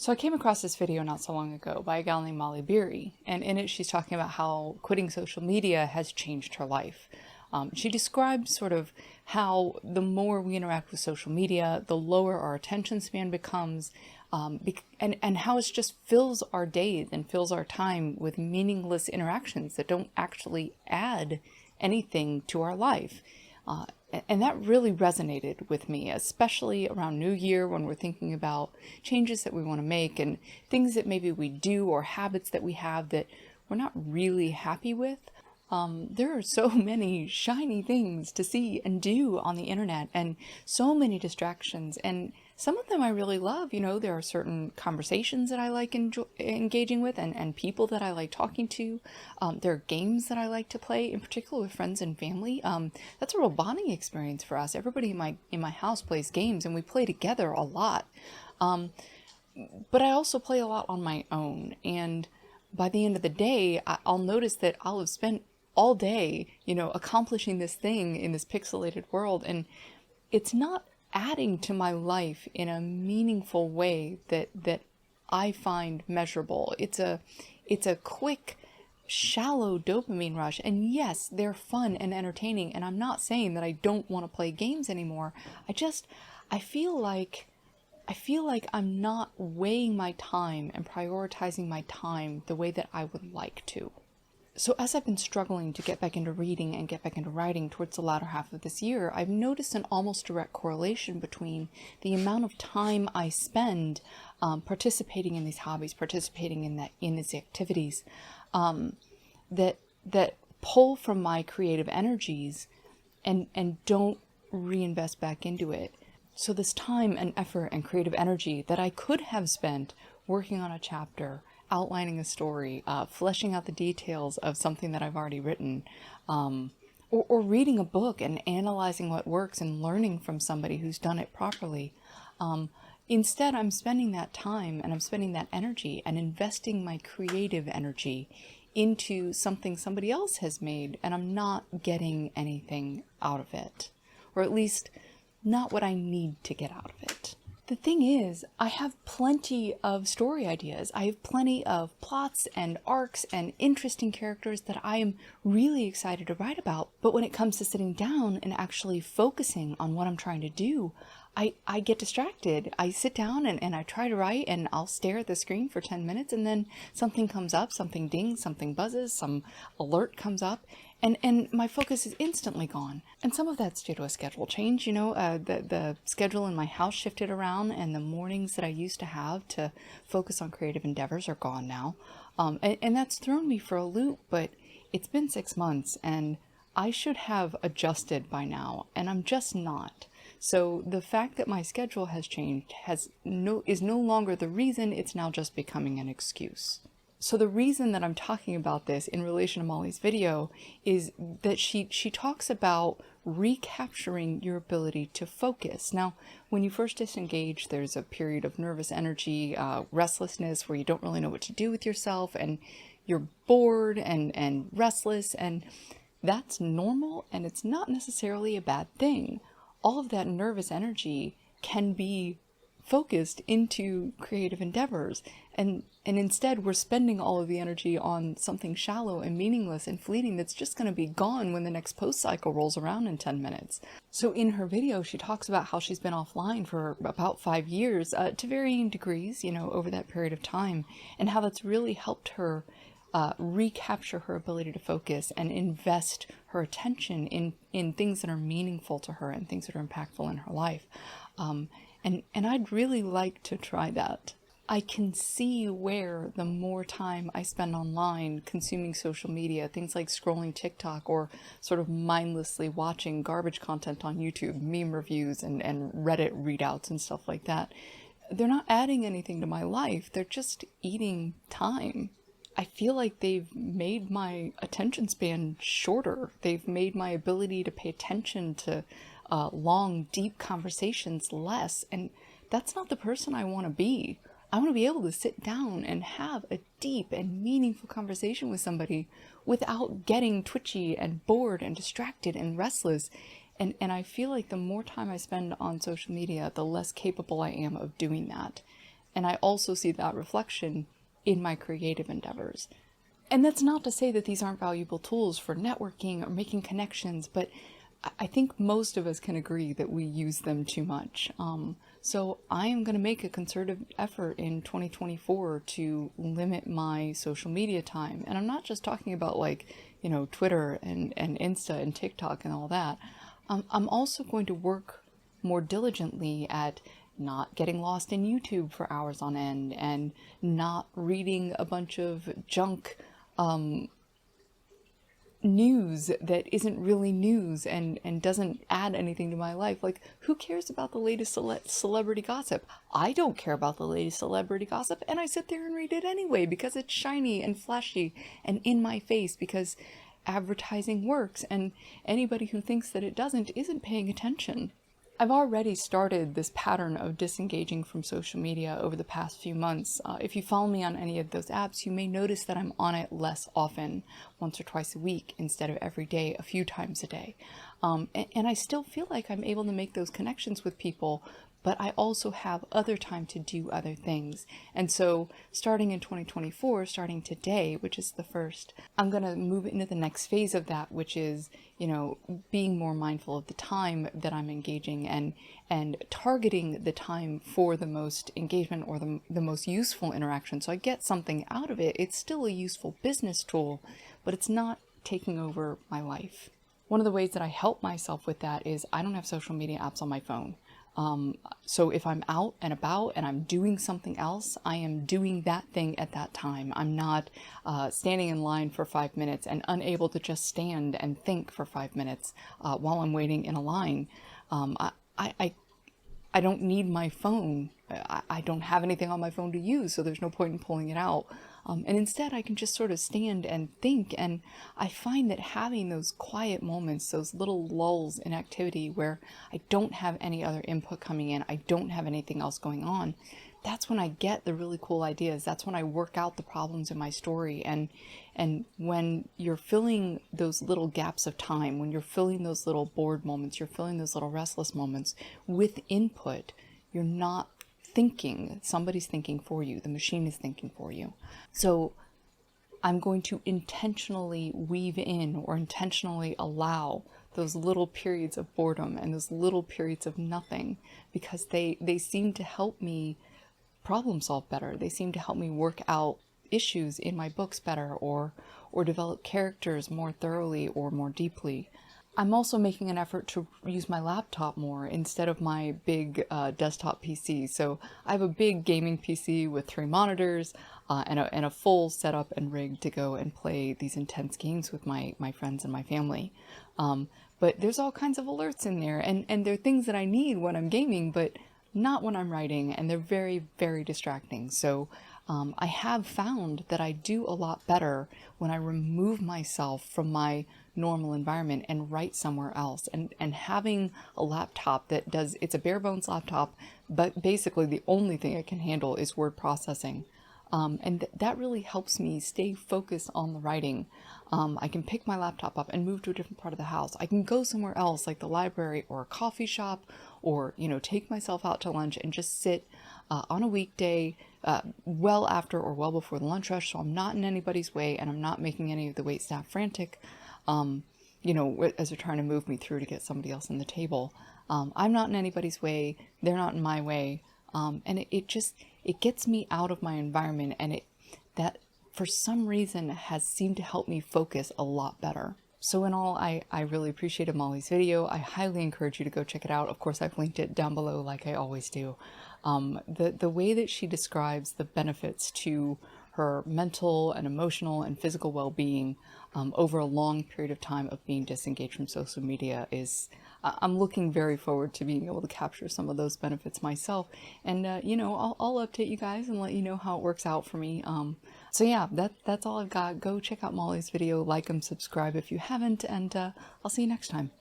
So I came across this video not so long ago by a gal named Molly Beery, and in it she's talking about how quitting social media has changed her life. She described sort of how the more we interact with social media, the lower our attention span becomes, and how it just fills our days and fills our time with meaningless interactions that don't actually add anything to our life. And that really resonated with me, especially around New Year when we're thinking about changes that we want to make and things that maybe we do or habits that we have that we're not really happy with. There are so many shiny things to see and do on the internet and so many distractions, and some of them I really love. You know, there are certain conversations that I like engaging with and people that I like talking to. There are games that I like to play, in particular with friends and family. That's a real bonding experience for us. Everybody in my house plays games and we play together a lot. But I also play a lot on my own, and by the end of the day, I'll notice that I'll have spent all day, accomplishing this thing in this pixelated world, and it's not adding to my life in a meaningful way that I find measurable. It's a quick, shallow dopamine rush, and yes, they're fun and entertaining, and I'm not saying that I don't want to play games anymore. I feel like I'm not weighing my time and prioritizing my time the way that I would like to. So as I've been struggling to get back into reading and get back into writing towards the latter half of this year, I've noticed an almost direct correlation between the amount of time I spend participating in these hobbies, participating in these activities that pull from my creative energies and don't reinvest back into it. So this time and effort and creative energy that I could have spent working on a chapter, outlining a story, fleshing out the details of something that I've already written, or reading a book and analyzing what works and learning from somebody who's done it properly. Instead, I'm spending that time and I'm spending that energy and investing my creative energy into something somebody else has made, and I'm not getting anything out of it, or at least not what I need to get out of it. The thing is, I have plenty of story ideas. I have plenty of plots and arcs and interesting characters that I am really excited to write about. But when it comes to sitting down and actually focusing on what I'm trying to do, I get distracted. I sit down and I try to write, and I'll stare at the screen for 10 minutes, and then something comes up, something dings, something buzzes, some alert comes up, and my focus is instantly gone. And some of that's due to a schedule change. The schedule in my house shifted around, and the mornings that I used to have to focus on creative endeavors are gone now. And that's thrown me for a loop, but it's been 6 months, and I should have adjusted by now, and I'm just not. So the fact that my schedule has changed is no longer the reason. It's now just becoming an excuse. So the reason that I'm talking about this in relation to Molly's video is that she talks about recapturing your ability to focus. Now, when you first disengage, there's a period of nervous energy, restlessness, where you don't really know what to do with yourself, and you're bored and restless, and that's normal, and it's not necessarily a bad thing. All of that nervous energy can be focused into creative endeavors, and instead we're spending all of the energy on something shallow and meaningless and fleeting that's just going to be gone when the next post cycle rolls around in 10 minutes. So in her video, she talks about how she's been offline for about 5 years, to varying degrees, over that period of time, and how that's really helped her recapture her ability to focus and invest her attention in things that are meaningful to her and things that are impactful in her life. And I'd really like to try that. I can see where the more time I spend online consuming social media, things like scrolling TikTok or sort of mindlessly watching garbage content on YouTube, meme reviews and Reddit readouts and stuff like that, they're not adding anything to my life. They're just eating time. I feel like they've made my attention span shorter. They've made my ability to pay attention to long, deep conversations less. And that's not the person I want to be. I want to be able to sit down and have a deep and meaningful conversation with somebody without getting twitchy and bored and distracted and restless. And I feel like the more time I spend on social media, the less capable I am of doing that. And I also see that reflection in my creative endeavors. And that's not to say that these aren't valuable tools for networking or making connections, but I think most of us can agree that we use them too much. So I am going to make a concerted effort in 2024 to limit my social media time. And I'm not just talking about like, Twitter and Insta and TikTok and all that. I'm also going to work more diligently at not getting lost in YouTube for hours on end and not reading a bunch of junk news that isn't really news and doesn't add anything to my life. Like, who cares about the latest celebrity gossip? I don't care about the latest celebrity gossip, and I sit there and read it anyway because it's shiny and flashy and in my face, because advertising works, and anybody who thinks that it doesn't isn't paying attention. I've already started this pattern of disengaging from social media over the past few months. If you follow me on any of those apps, you may notice that I'm on it less often, once or twice a week, instead of every day, a few times a day. And I still feel like I'm able to make those connections with people, but I also have other time to do other things. And so starting in 2024, starting today, which is the first, I'm going to move into the next phase of that, which is, being more mindful of the time that I'm engaging and targeting the time for the most engagement or the most useful interaction. So I get something out of it. It's still a useful business tool, but it's not taking over my life. One of the ways that I help myself with that is I don't have social media apps on my phone. So if I'm out and about and I'm doing something else, I am doing that thing at that time. I'm not standing in line for 5 minutes and unable to just stand and think for 5 minutes while I'm waiting in a line. I don't need my phone. I don't have anything on my phone to use, so there's no point in pulling it out. And instead, I can just sort of stand and think. And I find that having those quiet moments, those little lulls in activity where I don't have any other input coming in, I don't have anything else going on, that's when I get the really cool ideas. That's when I work out the problems in my story. And when you're filling those little gaps of time, when you're filling those little bored moments, you're filling those little restless moments with input, you're not thinking. Somebody's thinking for you. The machine is thinking for you. So I'm going to intentionally weave in or intentionally allow those little periods of boredom and those little periods of nothing, because they seem to help me problem solve better. They seem to help me work out issues in my books better, or develop characters more thoroughly or more deeply. I'm also making an effort to use my laptop more instead of my big desktop PC. So I have a big gaming PC with 3 monitors and a full setup and rig to go and play these intense games with my friends and my family. But there's all kinds of alerts in there, and they're things that I need when I'm gaming, but not when I'm writing, and they're very, very distracting. So I have found that I do a lot better when I remove myself from my normal environment and write somewhere else. And having a laptop that does, it's a bare bones laptop, but basically the only thing it can handle is word processing. And that really helps me stay focused on the writing. I can pick my laptop up and move to a different part of the house. I can go somewhere else, like the library or a coffee shop, or, take myself out to lunch and just sit on a weekday, well after or well before the lunch rush, so I'm not in anybody's way and I'm not making any of the wait staff frantic, as they're trying to move me through to get somebody else on the table. I'm not in anybody's way, they're not in my way, and it gets me out of my environment, and that for some reason has seemed to help me focus a lot better. So in all, I really appreciated Molly's video. I highly encourage you to go check it out. Of course, I've linked it down below like I always do. The way that she describes the benefits to her mental and emotional and physical well-being over a long period of time of being disengaged from social media is, I'm looking very forward to being able to capture some of those benefits myself. And, I'll update you guys and let you know how it works out for me. So yeah, that's all I've got. Go check out Molly's video, like and subscribe if you haven't, and I'll see you next time.